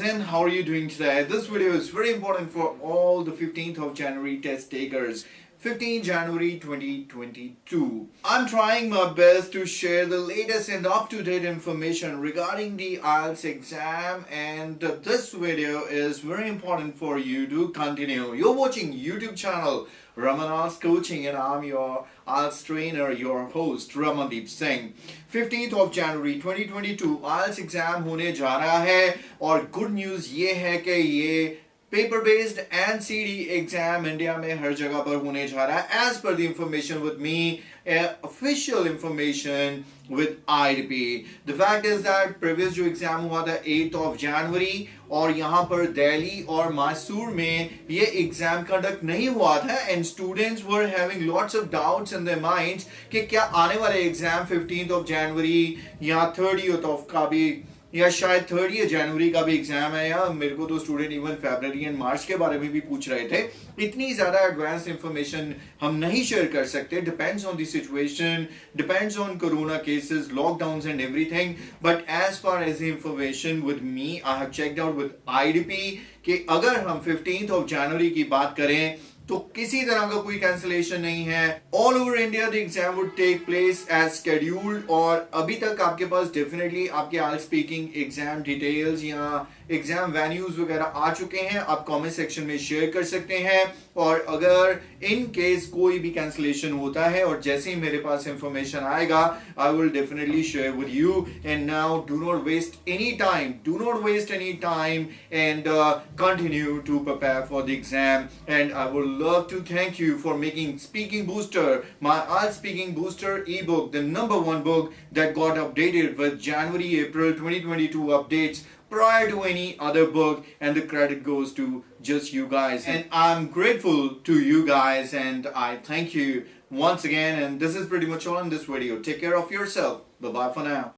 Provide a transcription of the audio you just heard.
and how are you doing today? This video is very important for all the 15th of January test takers. 15 January 2022. I'm trying my best to share the latest and up-to-date information regarding the Ielts exam, and this video is very important for you to continue. You're watching YouTube channel Raman's Coaching and I'm your Ielts trainer, your host Ramandeep Singh. 15th of January 2022 Ielts exam होने जा रहा है और good news ये है कि ये paper based and CD exam India में हर जगह पर होने जा रहा है as per the information with me official information with IDP. The fact is that previous जो एग्जाम हुआ था 8th of January और यहाँ पर दिल्ली और मैसूर में ये एग्जाम कंडक्ट नहीं हुआ था and students were having lots of doubts in their minds कि क्या आने वाले एग्जाम 15th of January या 30th of का भी या शायद 30 जनवरी का भी एग्जाम है, या मेरे को तो स्टूडेंट इवन फरवरी एंड मार्च के बारे में भी पूछ रहे थे. इतनी ज्यादा एडवांस इंफॉर्मेशन हम नहीं शेयर कर सकते. Depends on the situation, depends on corona cases, lockdowns and everything. But as far as information with me, I have checked out with IDP कि अगर हम 15th of January की बात करें तो किसी तरह का कोई कैंसिलेशन नहीं है. All over India the exam would take place as scheduled. और अभी तक आपके पास डेफिनेटली आपके आइल्ट्स स्पीकिंग एग्जाम डिटेल्स या एग्जाम वेन्यूज वगैरह आ चुके हैं. आप कमेंट सेक्शन में शेयर कर सकते हैं. और अगर इन केस कोई भी कैंसिलेशन होता है और जैसे ही मेरे पास इंफॉर्मेशन आएगा I will definitely share with you. And now do not waste any time and continue to prepare for the exam. And I would love to thank you for making Speaking Booster, my IELTS Speaking Booster ebook, the #1 book that got updated with January-April 2022 updates prior to any other book, and the credit goes to just you guys. And I'm grateful to you guys and I thank you once again. And this is pretty much all in this video. Take care of yourself. Bye-bye for now.